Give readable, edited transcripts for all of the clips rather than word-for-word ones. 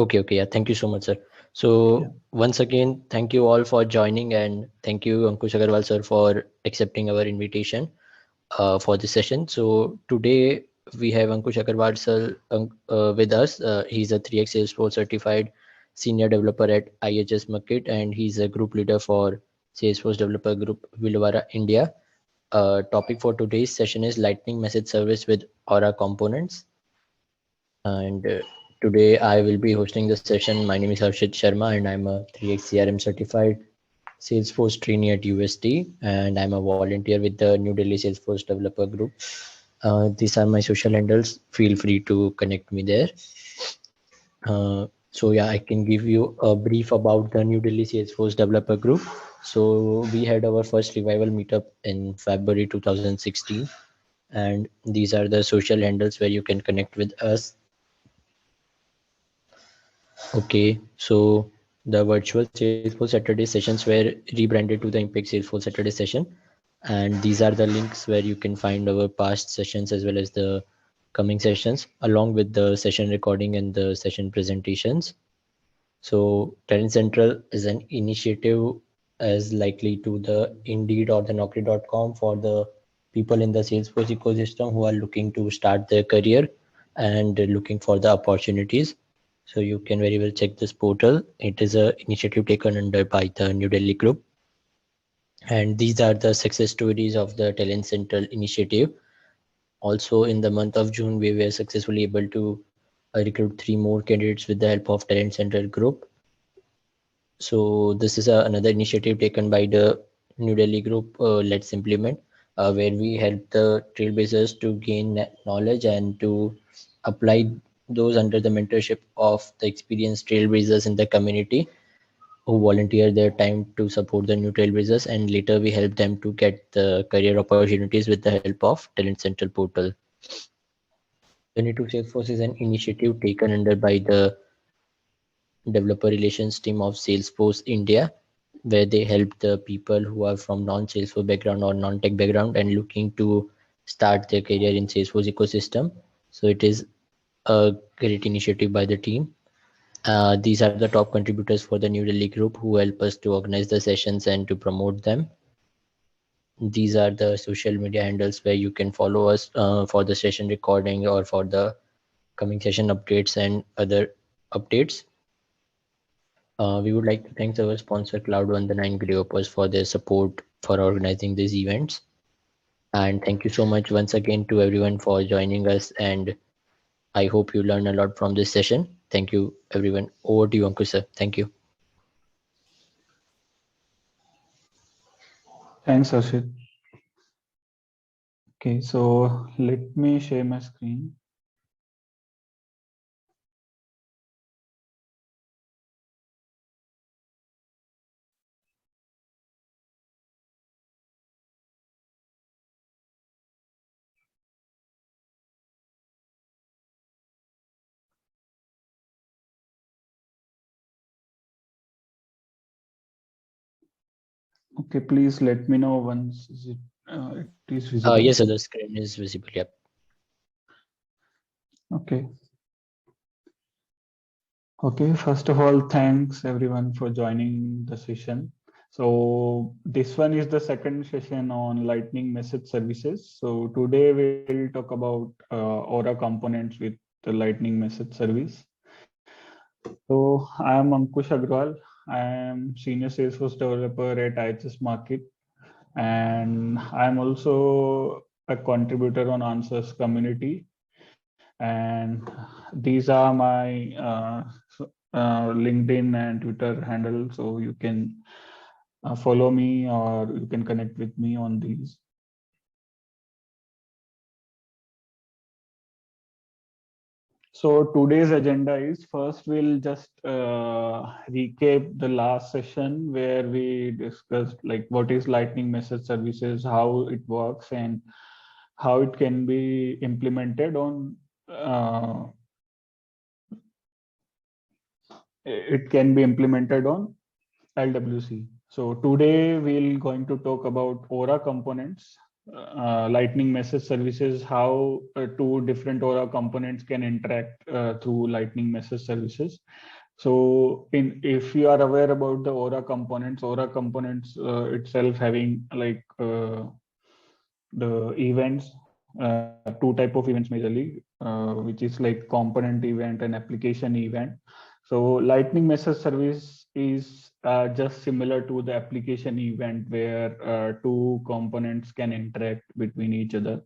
Okay, yeah. Thank you so much, sir. Yeah. So once again, thank you all for joining, and thank you, Ankush Agarwal, sir, for accepting our invitation for this session. So today we have Ankush Agarwal, sir, with us. He's a 3x Salesforce certified senior developer at IHS Markit, and he's a group leader for Salesforce Developer Group, Bhilwara, India. Topic for today's session is Lightning Message Service with Aura Components. And today I will be hosting the session. My name is Harshit Sharma, and I'm a 3x CRM certified Salesforce trainee at UST, and I'm a volunteer with the New Delhi Salesforce Developer Group. These are my social handles. Feel free to connect me there. So yeah, I can give you a brief about the New Delhi Salesforce Developer Group. So we had our first revival meetup in February 2016, and these are the social handles where you can connect with us. Okay, so the virtual Salesforce Saturday sessions were rebranded to the Impact Salesforce Saturday session, and these are the links where you can find our past sessions as well as the coming sessions, along with the session recording and the session presentations. So Talent Central is an initiative as likely to the Indeed or the Naukri.com for the people in the Salesforce ecosystem who are looking to start their career and looking for the opportunities. So you can very well check this portal. It is a initiative taken under by the New Delhi Group. And these are the success stories of the Talent Central initiative. Also in the month of June, we were successfully able to recruit 3 more candidates with the help of Talent Central Group. So this is another initiative taken by the New Delhi Group, Let's Implement, where we help the trailblazers to gain knowledge and to apply those under the mentorship of the experienced trailblazers in the community who volunteer their time to support the new trailblazers, and later we help them to get the career opportunities with the help of Talent Central portal. Journey to Salesforce is an initiative taken under by the developer relations team of Salesforce India, where they help the people who are from non-Salesforce background or non-tech background and looking to start their career in Salesforce ecosystem. So it is a great initiative by the team. These are the top contributors for the New Delhi group who help us to organize the sessions and to promote them. These are the social media handles where you can follow us for the session recording or for the coming session updates and other updates. We would like to thank our sponsor Cloud1 Developers for their support for organizing these events. And thank you so much once again to everyone for joining us. And I hope you learned a lot from this session. Thank you, everyone. Over to you, Ankush sir. Thank you. Thanks, Harshit. Okay, so let me share my screen. Okay, please let me know once it is visible. Yes, sir, the screen is visible. Yep. Okay. Okay, first of all, thanks everyone for joining the session. So this one is the second session on Lightning Message Services. So today we'll talk about Aura components with the Lightning Message Service. So I am Ankush Agrawal. I am Senior Salesforce Developer at IHS Markit, and I am also a contributor on Answers community. And these are my LinkedIn and Twitter handle, so you can follow me or you can connect with me on these. So today's agenda is, first we'll just recap the last session where we discussed like what is Lightning Message Services, how it works, and how it can be implemented on LWC. So today we're going to talk about Aura components. Lightning message services, how two different Aura components can interact through Lightning message services. So if you are aware about the Aura components itself having like the events, two type of events majorly, which is like component event and application event. So Lightning message service is just similar to the application event where two components can interact between each other.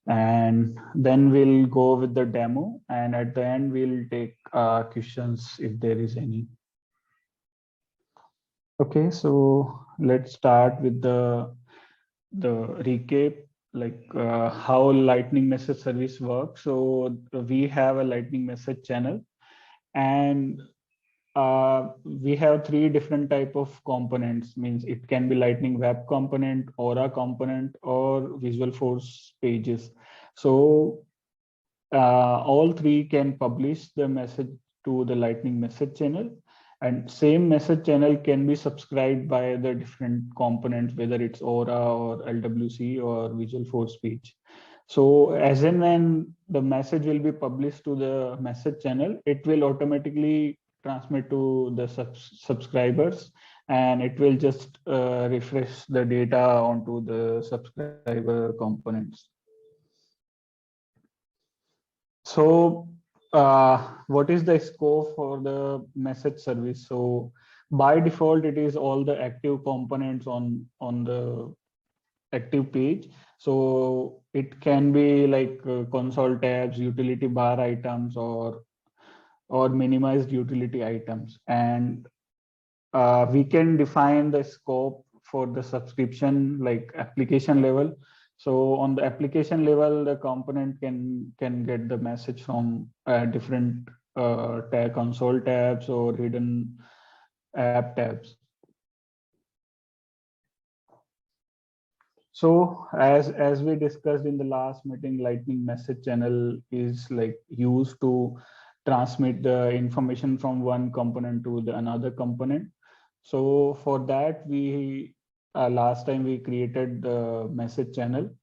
And then we'll go with the demo, and at the end we'll take questions if there is any. Okay, so let's start with the recap, like how Lightning message service works. So we have a Lightning message channel, and we have three different type of components. Means it can be Lightning web component, Aura component, or Visual Force pages. So all three can publish the message to the Lightning message channel, and same message channel can be subscribed by the different components, whether it's Aura or LWC or Visual Force page. So as and when the message will be published to the message channel, it will automatically transmit to the subscribers, and it will just refresh the data onto the subscriber components. So what is the scope for the message service? So by default, it is all the active components on the active page. So it can be like console tabs, utility bar items, or minimized utility items. And we can define the scope for the subscription like application level. So on the application level, the component can get the message from different tab, console tabs or hidden app tabs. So as we discussed in the last meeting, Lightning message channel is like used to transmit the information from one component to the another component. So for that, we last time we created the message channel,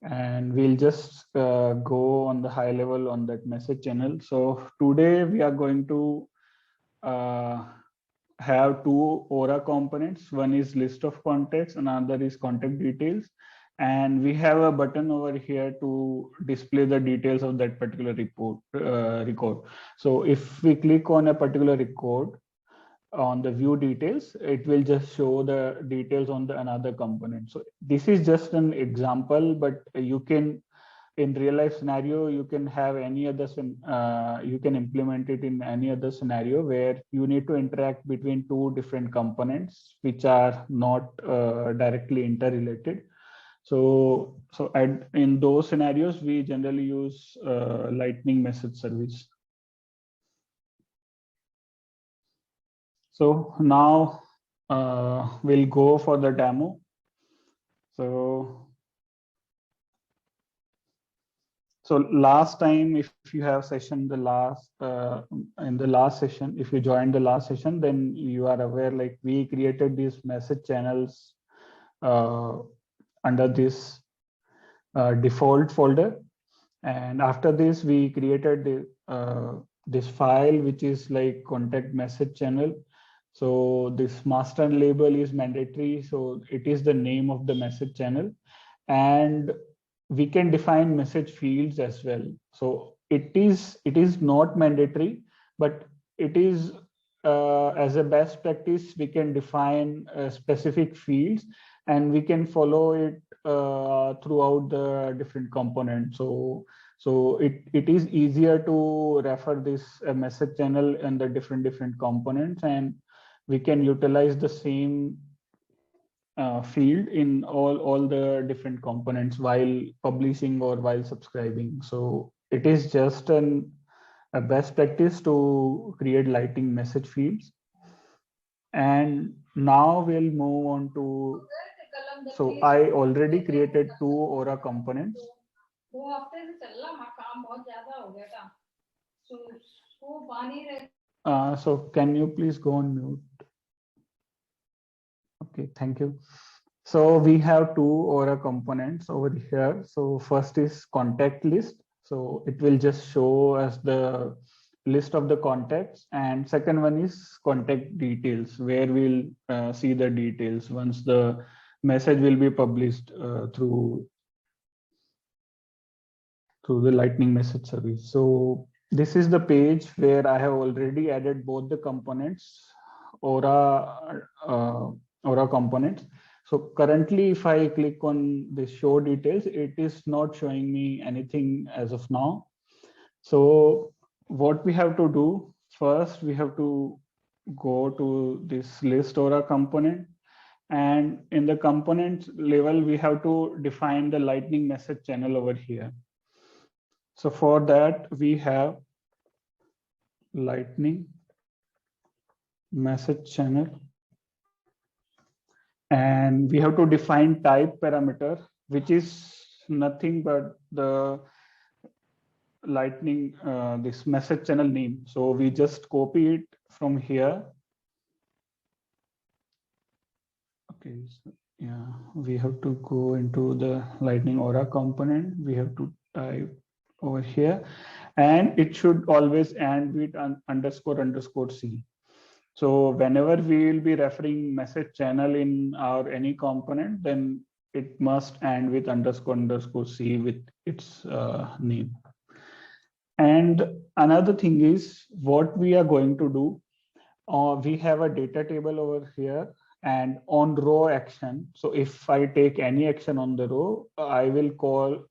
and we'll just go on the high level on that message channel. So today we are going to uh, have two Aura components. One is list of contacts, another is contact details. And we have a button over here to display the details of that particular record. So if we click on a particular record on the view details, it will just show the details on the another component. So this is just an example, but you can, in real life scenario, you can have any other you can implement it in any other scenario where you need to interact between two different components which are not directly interrelated. So in those scenarios, we generally use Lightning message service. So now we'll go for the demo. So last time, if you have session in the last session, if you joined the last session, then you are aware like we created these message channels under this default folder, and after this we created this file which is like contact message channel. So this master label is mandatory, so it is the name of the message channel, and we can define message fields as well. So it is not mandatory, but it is as a best practice, we can define specific fields, and we can follow it throughout the different components. So it is easier to refer this message channel and the different components, and we can utilize the same field in all the different components while publishing or while subscribing. So it is just a best practice to create Lightning message fields. And now we'll move on to, so I already created two Aura components. So can you please go on mute? Okay, thank you. So we have two Aura components over here. So first is contact list. So it will just show us the list of the contacts, and second one is contact details, where we'll see the details once the message will be published through the Lightning message service. So this is the page where I have already added both the components, Aura components. So currently, if I click on the show details, it is not showing me anything as of now. So what we have to do first, we have to go to this list Aura component, and in the component level, we have to define the Lightning message channel over here. So for that, we have Lightning message channel, and we have to define type parameter, which is nothing but the Lightning, this message channel name. So we just copy it from here. Okay, so yeah, we have to go into the Lightning Aura component. We have to type over here, and it should always end with underscore C. So whenever we will be referring message channel in our any component, then it must end with underscore C with its name. And another thing is what we are going to do. We have a data table over here and on row action. So if I take any action on the row, I will call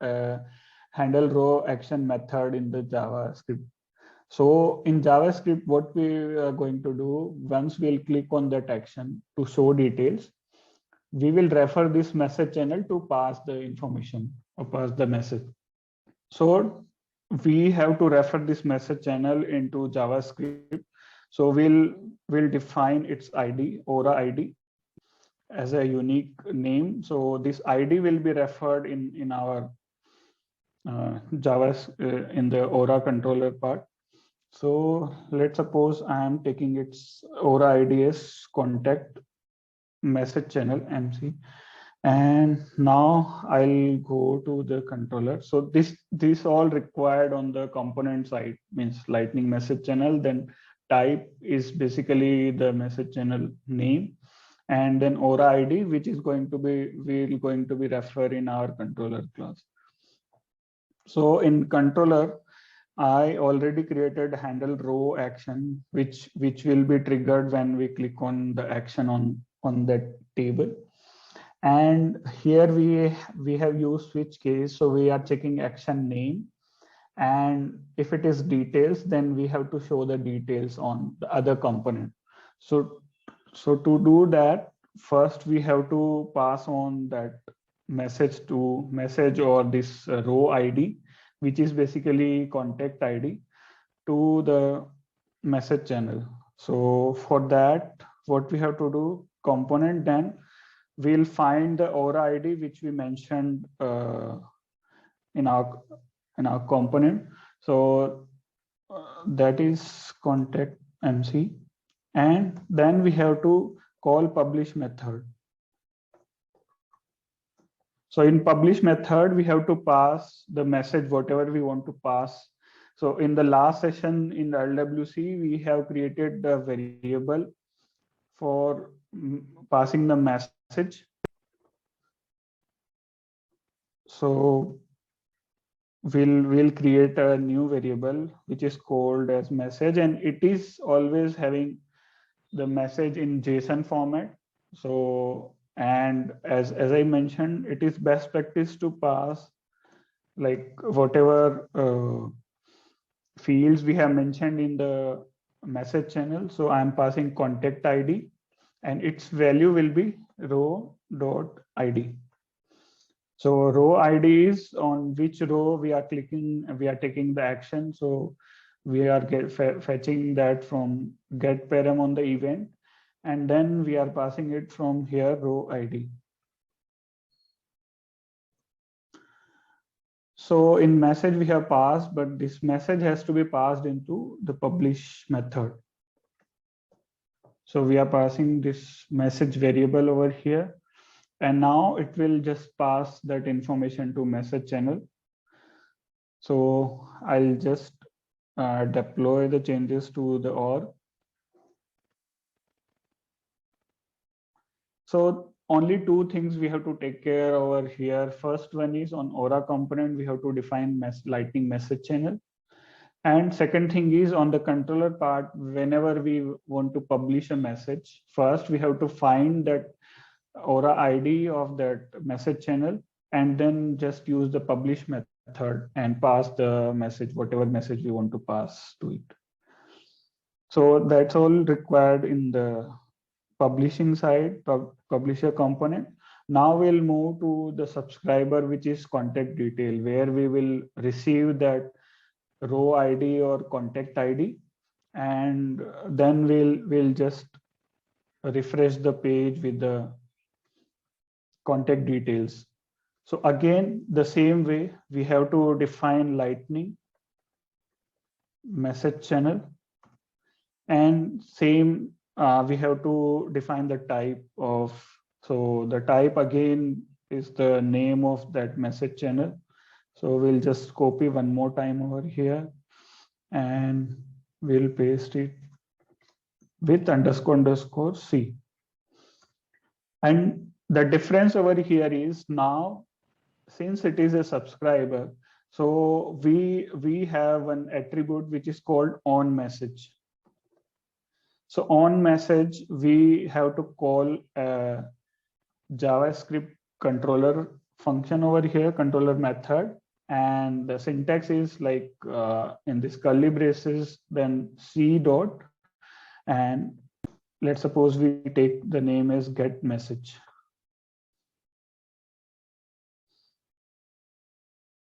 handle row action method in the JavaScript. So in JavaScript, what we are going to do, once we'll click on that action to show details, we will refer this message channel to pass the information or pass the message. So we have to refer this message channel into JavaScript. So we'll define its ID, Aura ID, as a unique name. So this ID will be referred in our in the Aura controller part. So let's suppose I am taking its Aura ID as contact message channel MC, and now I'll go to the controller. So this all required on the component side, means Lightning message channel, then type is basically the message channel name, and then Aura ID, which is going to be referred in our controller class. So in controller, I already created handle row action, which will be triggered when we click on the action on that table. And here we have used switch case, so we are checking action name, and if it is details, then we have to show the details on the other component. So to do that, first we have to pass on that message or this row ID, which is basically contact ID, to the message channel. So for that, what we have to do, component, then we'll find the Aura ID which we mentioned in our component. So that is contact MC, and then we have to call publish method. So in publish method, we have to pass the message, whatever we want to pass. So in the last session in the LWC, we have created the variable for passing the message. So we'll create a new variable which is called as message, and it is always having the message in JSON format. So, and as I mentioned, it is best practice to pass like whatever fields we have mentioned in the message channel. So I'm passing contact ID, and its value will be row.id. So row ID is on which row we are clicking, we are taking the action. So we are fetching that from get param on the event, and then we are passing it from here row ID. So in message we have passed, but this message has to be passed into the publish method. So we are passing this message variable over here, And now it will just pass that information to message channel. So I'll just deploy the changes to the org. So only two things we have to take care over here. First one is on Aura component, we have to define lightning message channel. And second thing is on the controller part, whenever we want to publish a message, first we have to find that Aura ID of that message channel, and then just use the publish method and pass the message, whatever message we want to pass to it. So that's all required in the publishing side, publisher component. Now we'll move to the subscriber, which is contact detail, where we will receive that row ID or contact ID, and then we'll just refresh the page with the contact details. So again, the same way, we have to define lightning message channel, and same we have to define the type of, so the type again is the name of that message channel. So we'll just copy one more time over here and we'll paste it with underscore C. And the difference over here is now, since it is a subscriber, so we have an attribute which is called on message. So on message, we have to call a JavaScript controller function over here, controller method. And the syntax is like in this curly braces, then C dot, and let's suppose we take the name as get message.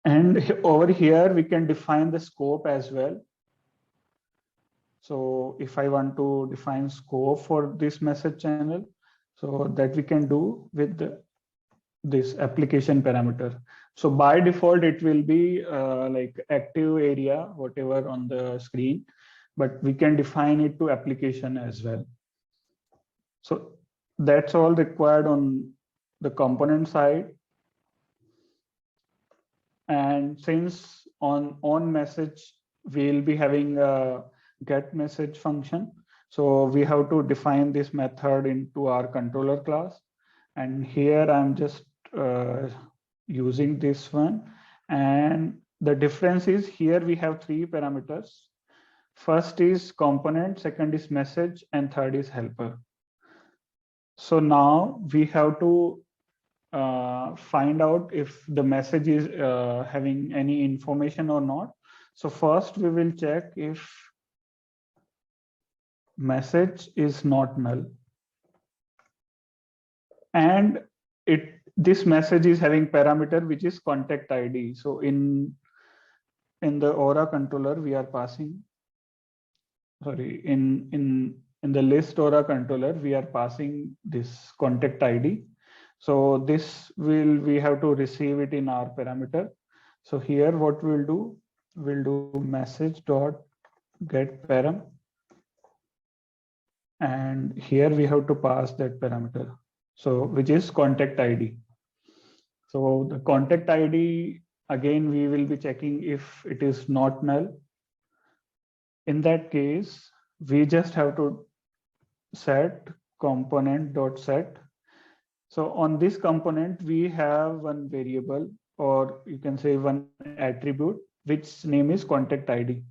And over here, we can define the scope as well. So if I want to define scope for this message channel, so that we can do with this application parameter. So by default, it will be like active area, whatever on the screen, but we can define it to application as well. So that's all required on the component side. And since on message, we'll be having a get message function. So we have to define this method into our controller class. And here I'm just using this one. And the difference is here we have three parameters. First is component, second is message, and third is helper. So now we have to find out if the message is having any information or not. So first we will check if message is not null, and this message is having parameter which is contact ID. So in the Aura controller we are passing, sorry, in the list Aura controller we are passing this contact ID. So this we have to receive it in our parameter. So here what we'll do message dot get param, and here we have to pass that parameter, so which is contact ID. So the contact ID, again we will be checking if it is not null. In that case, we just have to set component dot set. So on this component, we have one variable, or you can say one attribute, which name is contact ID.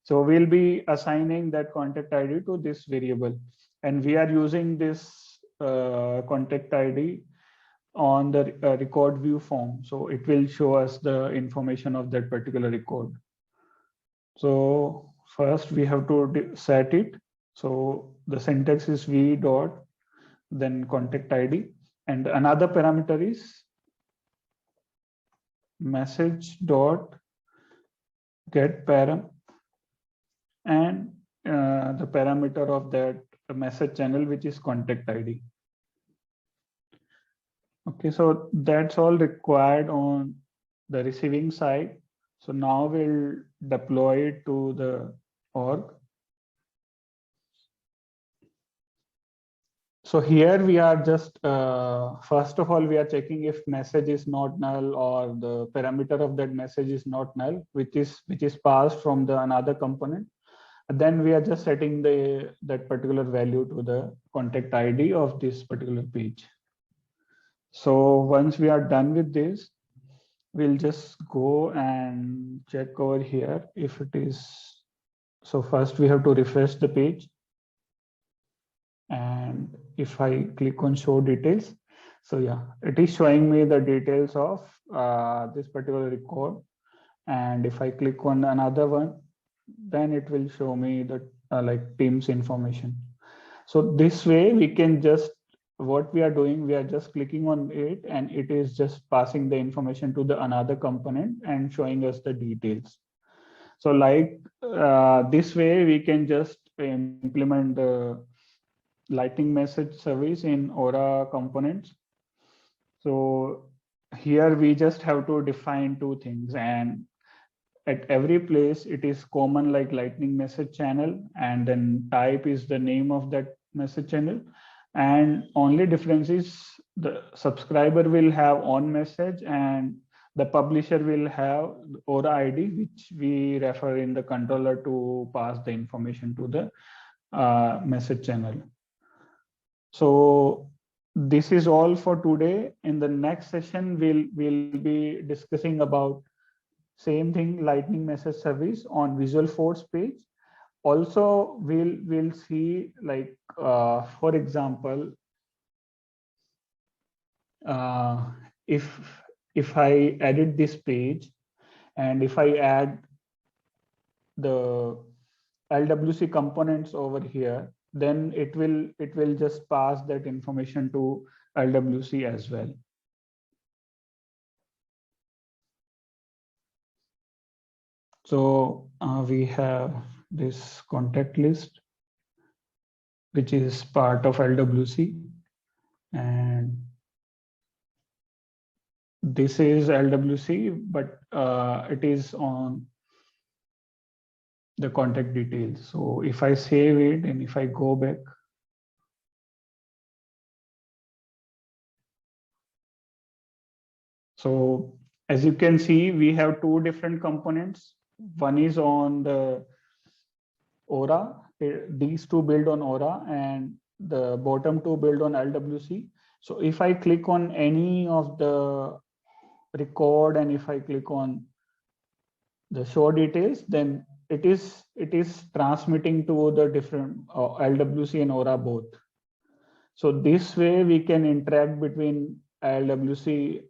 So we'll be assigning that contact ID to this variable, and we are using this contact ID on the record view form. So it will show us the information of that particular record. So first we have to set it. So the syntax is v dot then contact ID, and another parameter is message dot get param, and the parameter of that message channel, which is contact ID. Okay, so that's all required on the receiving side. So now we'll deploy it to the org. So here we are just, first of all, we are checking if message is not null or the parameter of that message is not null, which is passed from the another component. And then we are just setting that particular value to the contact ID of this particular page. So once we are done with this, we'll just go and check over here if it is. So first we have to refresh the page. And if I click on show details, so yeah, it is showing me the details of this particular record. And if I click on another one, then it will show me the like team's information. So this way we can just, what we are doing, we are just clicking on it and it is just passing the information to the another component and showing us the details. So like this way we can just implement the Lightning message service in Aura components. So here we just have to define two things, and at every place it is common like Lightning message channel, and then type is the name of that message channel. And only difference is the subscriber will have on message and the publisher will have Aura ID, which we refer in the controller to pass the information to the message channel. So this is all for today. In the next session, we'll be discussing about same thing, Lightning message service on Visual Force page. Also, we'll see like for example, if I edit this page and if I add the LWC components over here, then it will just pass that information to LWC as well. So we have this contact list, which is part of LWC, and this is LWC, but it is on the contact details. So if I save it and if I go back, so as you can see, we have two different components. One is on the Aura, these two build on Aura, and the bottom two build on LWC. So if I click on any of the record and if I click on the show details, then it is transmitting to the different LWC and Aura both. So this way we can interact between LWC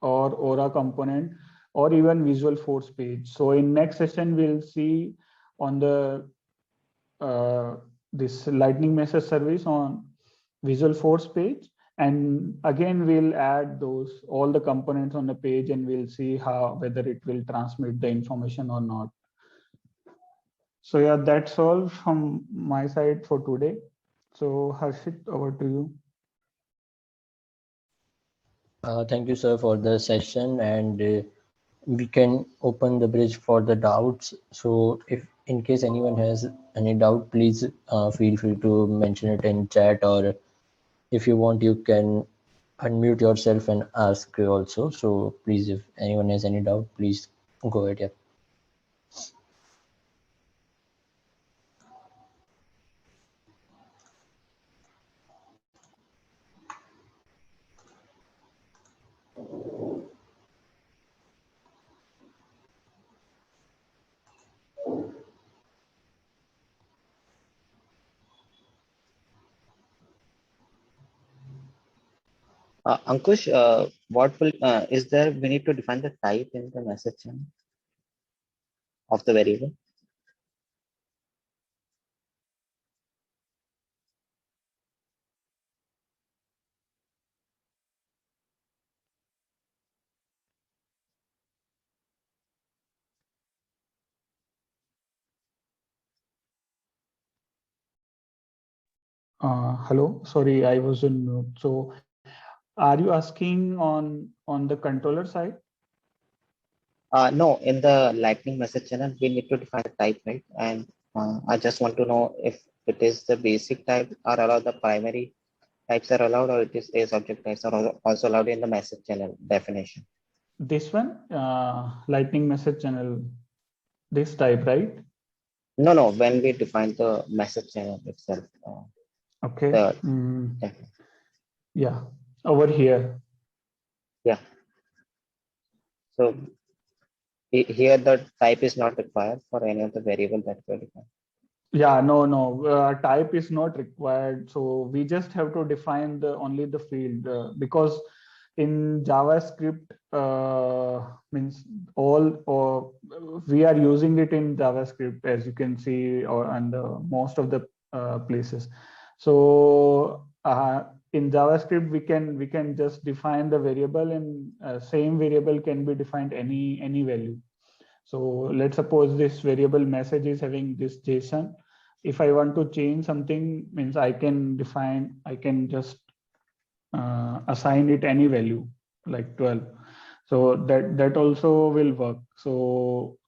or Aura component or even Visual Force page. So in next session we'll see on the this Lightning message service on Visual Force page, and again we'll add those all the components on the page and we'll see how whether it will transmit the information or not. So yeah, that's all from my side for today. So Harshit, over to you. Thank you, sir, for the session, and we can open the bridge for the doubts. So if in case anyone has any doubt, please feel free to mention it in chat, or if you want, you can unmute yourself and ask also. So please, if anyone has any doubt, please go ahead. Yeah. Ankush, what will is there? We need to define the type in the message channel of the variable. Hello, sorry, I was on mute. So are you asking on the controller side? No, in the Lightning message channel, we need to define the type, right? And I just want to know if it is the basic type or allow the primary types are allowed, or it is object types are also allowed in the message channel definition? This one, lightning message channel, this type, right? No, no. When we define the message channel itself, Okay. the Yeah, over here. yeah. So here the type is not required for any of the variable that we define. Yeah, no, type is not required. So we just have to define the only the field because in JavaScript means all, or we are using it in JavaScript, as you can see, or and most of the places. So in JavaScript we can just define the variable, and same variable can be defined any value. So let's suppose this variable message is having this JSON. If I want to change something, means I can just assign it any value like 12. So that also will work. So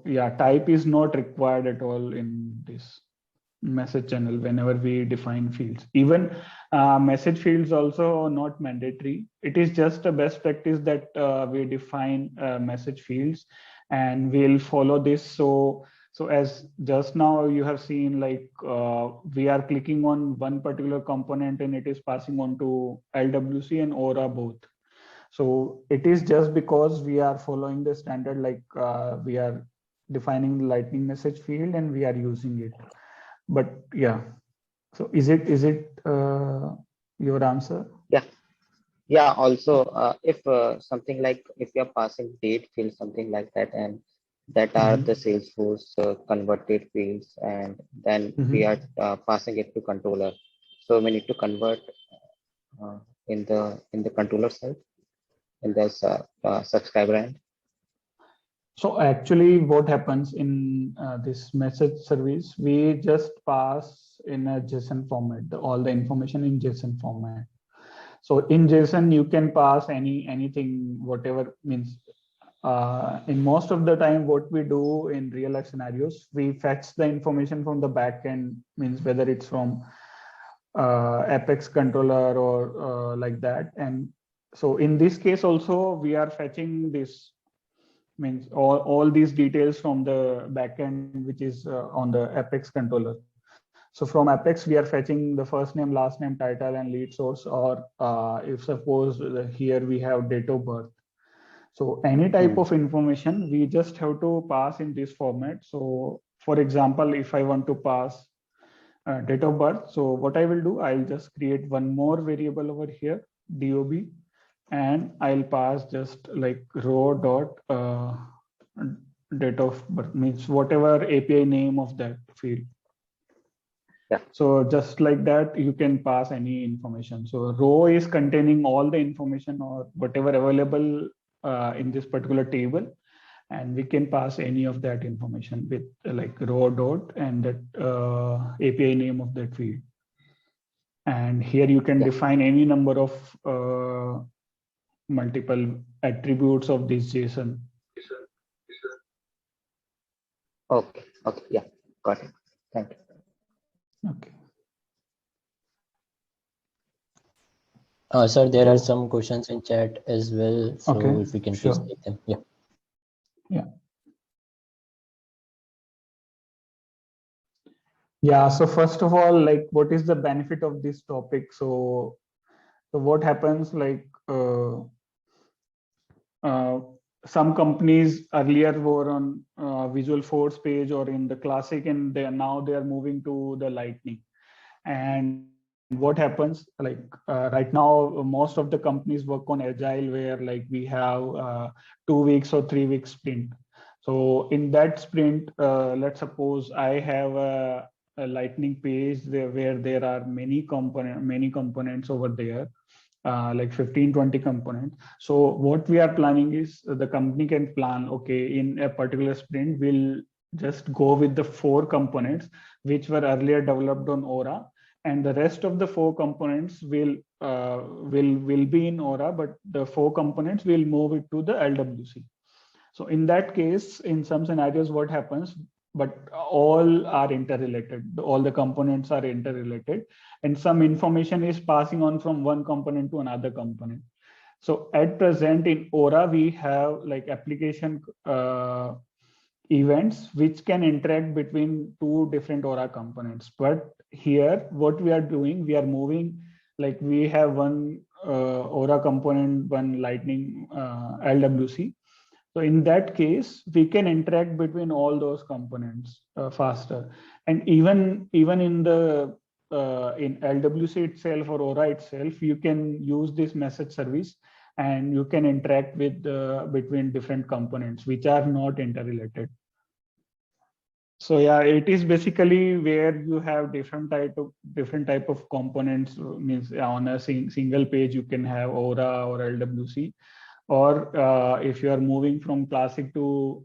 yeah, type is not required at all in this message channel whenever we define fields. Even message fields also not mandatory. It is just a best practice that we define message fields, and we'll follow this. So as just now you have seen, like we are clicking on one particular component and it is passing on to LWC and Aura both. So it is just because we are following the standard, like we are defining the lightning message field and we are using it. But yeah, so is it your answer? Yeah. Also, if something like if you're passing date field, something like that, and that are the Salesforce converted fields, and then we are passing it to controller. So we need to convert in the controller side in this subscriber end. So actually what happens in this message service, we just pass in a JSON format, all the information in JSON format. So in JSON, you can pass anything, whatever means. In most of the time, what we do in real life scenarios, we fetch the information from the backend, means whether it's from Apex controller or like that. And so in this case also, we are fetching this, means all these details from the backend, which is on the Apex controller. So from Apex, we are fetching the first name, last name, title, and lead source, or if suppose here we have date of birth. So any type of information, we just have to pass in this format. So for example, if I want to pass date of birth, so what I will do, I'll just create one more variable over here, DOB, and I'll pass just like row dot date of birth, means whatever API name of that field. Yeah. So just like that, you can pass any information. So row is containing all the information or whatever available in this particular table, and we can pass any of that information with like row dot and that API name of that field. And here you can define any number of multiple attributes of this JSON. Okay. Yeah. Got it. Thank you. Okay. Sir, there are some questions in chat as well. So okay, if we can sure. please take them. Yeah. Yeah. So first of all, like, what is the benefit of this topic? So what happens, like, some companies earlier were on Visual Force page or in the Classic, and now they are moving to the Lightning. And what happens, like right now, most of the companies work on Agile, where like we have 2 weeks or 3 weeks sprint. So in that sprint, let's suppose I have a Lightning page where there are many components over there. Like 15-20 components. So what we are planning is the company can plan, okay, in a particular sprint, we'll just go with the 4 components which were earlier developed on Aura, and the rest of the 4 components will be in Aura, but the 4 components will move it to the LWC. So in that case, in some scenarios, what happens, but all are interrelated. All the components are interrelated, and some information is passing on from one component to another component. So at present in Aura, we have like application events which can interact between two different Aura components. But here, what we are doing, we are moving, like we have one Aura component, one Lightning LWC. So in that case, we can interact between all those components faster. And even in the in LWC itself or Aura itself, you can use this message service and you can interact with between different components which are not interrelated. So yeah, it is basically where you have different type of components. Means on a single page you can have Aura or LWC, or if you are moving from Classic to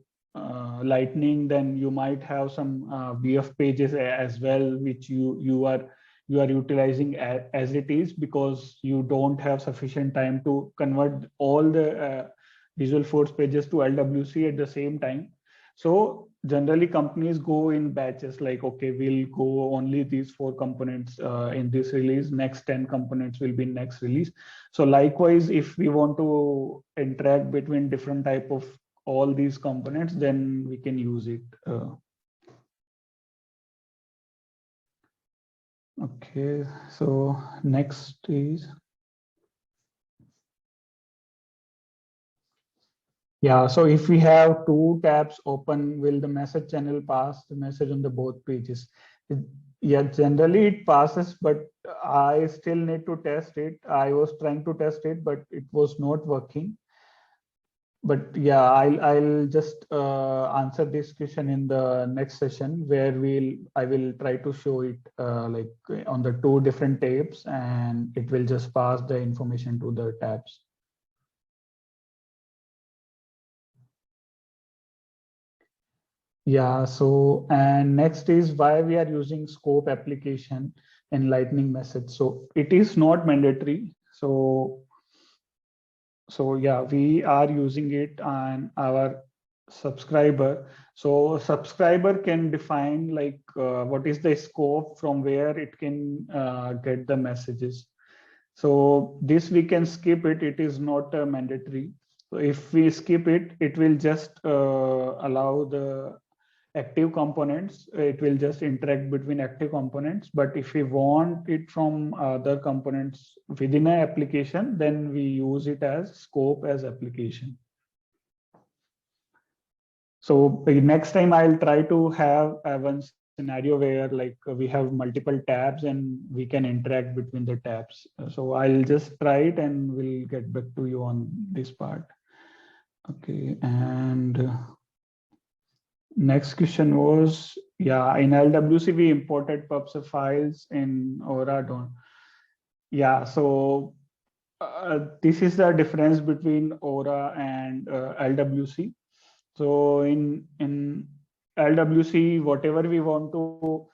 Lightning, then you might have some VF pages as well, which you are utilizing as it is, because you don't have sufficient time to convert all the Visualforce pages to LWC at the same time. So generally companies go in batches, like, okay, we'll go only these 4 components in this release, next 10 components will be next release. So likewise, if we want to interact between different type of all these components, then we can use it. Okay, so next is, yeah, so if we have 2 tabs open, will the message channel pass the message on the both pages? Yeah, generally it passes, but I still need to test it. I was trying to test it, but it was not working. But yeah, I'll just answer this question in the next session, where I will try to show it like on the 2 different tabs, and it will just pass the information to the tabs. Yeah, so, and next is why we are using scope application in Lightning message. So it is not mandatory. So yeah, we are using it on our subscriber. So subscriber can define like what is the scope from where it can get the messages. So this we can skip it. It is not mandatory. So if we skip it, it will just allow the active components. It will just interact between active components. But if we want it from other components within an application, then we use it as scope as application. So next time I'll try to have one scenario where like we have multiple tabs and we can interact between the tabs. So I'll just try it and we'll get back to you on this part. Okay, and next question was, yeah, in LWC we imported pubs files in Aura. Don't. Yeah, so this is the difference between Aura and LWC. So in LWC, whatever we want to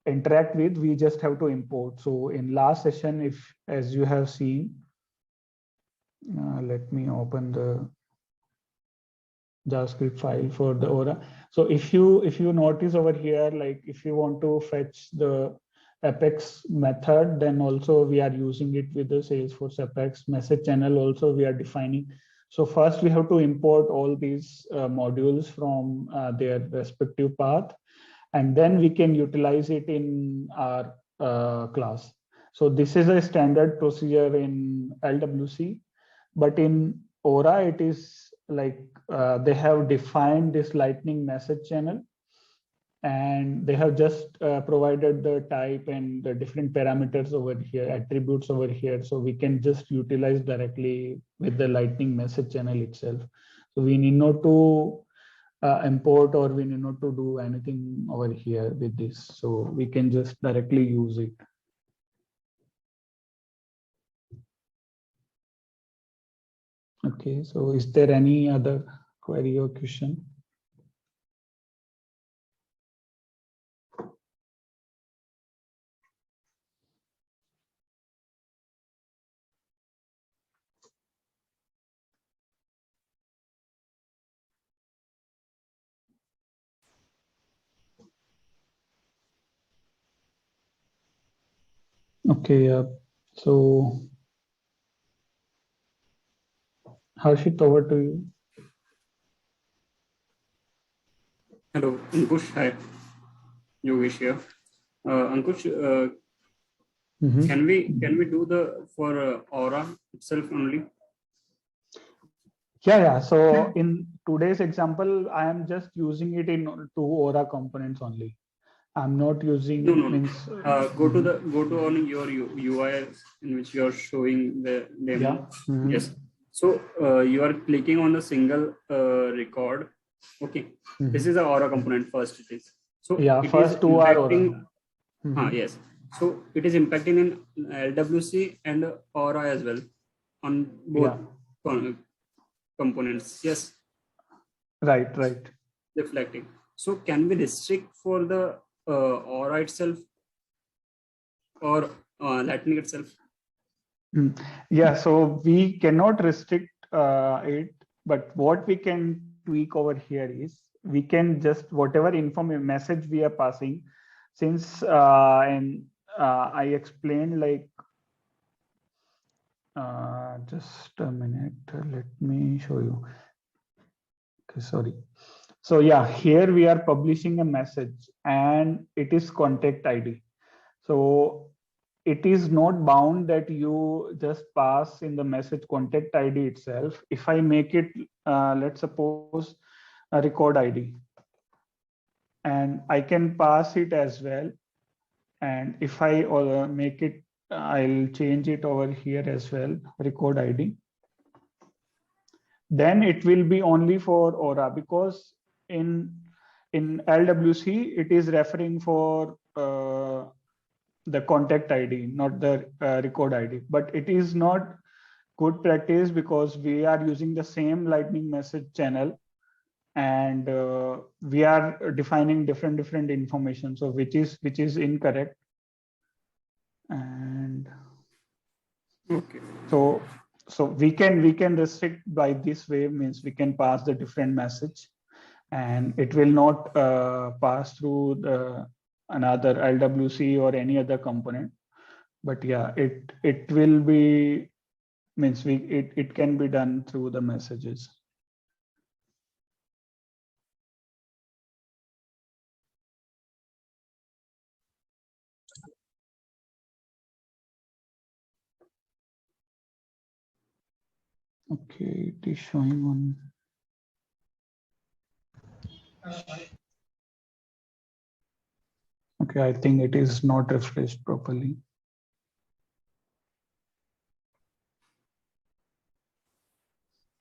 interact with, we just have to import. So in last session, if as you have seen, let me open the JavaScript file for the Aura. So if you notice over here, like if you want to fetch the Apex method, then also we are using it with the Salesforce Apex message channel. Also we are defining. So first we have to import all these modules from their respective path, and then we can utilize it in our class. So this is a standard procedure in LWC, but in Aura it is like they have defined this Lightning message channel, and they have just provided the type and the different parameters over here, attributes over here, so we can just utilize directly with the Lightning message channel itself. So we need not to import, or we need not to do anything over here with this, so we can just directly use it. Okay, so is there any other query or question? Okay, yeah. So, Harshit, over to you. Hello, Ankush. Hi, Yogesh here. Ankush, can we do the for Aura itself only? Yeah. So in today's example, I am just using it in two Aura components only. I'm not No, using no, no. means. Go to on your UI in which you are showing the demo. Yeah. Yes. So you are clicking on the single record. Okay. This is the Aura component first. It is. So Yeah. it is First two are Aura. impacting. Yes. So it is impacting in LWC and Aura as well on both Yeah. components. Yes. Right. Right. Reflecting. So can we restrict for the Aura itself or Lightning itself? Yeah. So we cannot restrict it, but what we can tweak over here is we can just whatever information message we are passing, since and I explained like just a minute. Let me show you. Okay, sorry. So yeah, here we are publishing a message and it is contact ID. So it is not bound that you just pass in the message contact ID itself. If I make it, let's suppose a record ID, and I can pass it as well. And if I make it, I'll change it over here as well, record ID. Then it will be only for Aura, because in LWC it is referring for the contact ID, not the record ID. But it is not good practice because we are using the same Lightning message channel, and we are defining different information. So which is incorrect. And Okay. so we can restrict by this way, means we can pass the different message, and it will not pass through the another LWC or any other component. But yeah, it will be, means it can be done through the messages. Okay, it is showing on. Okay, I think it is not refreshed properly.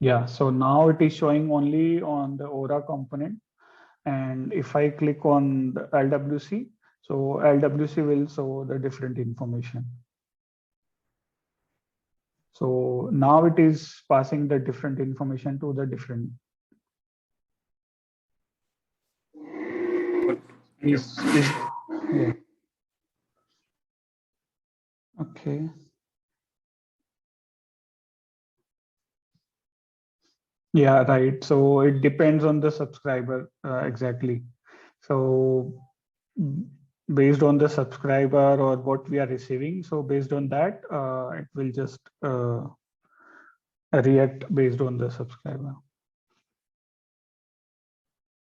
Yeah, so now it is showing only on the Aura component. And if I click on the LWC, so LWC will show the different information. So now it is passing the different information to the different. Yeah. Okay. Yeah, right. So it depends on the subscriber exactly. So based on the subscriber or what we are receiving, so based on that, it will just react based on the subscriber.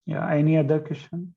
Yeah. Any other question?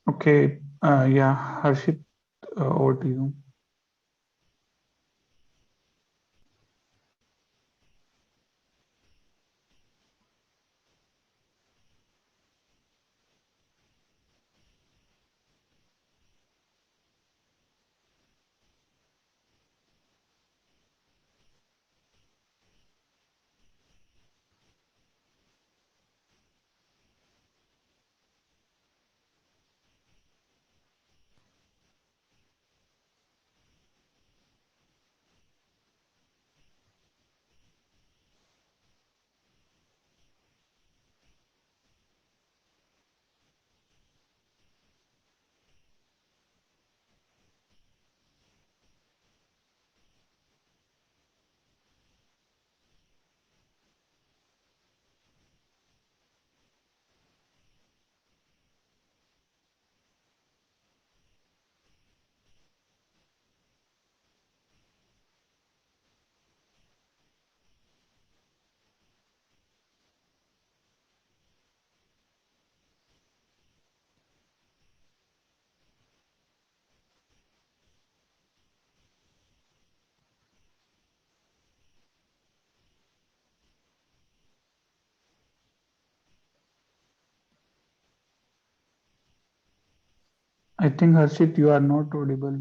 Okay. Yeah, Harshit, over to you. I think Harshit, you are not audible.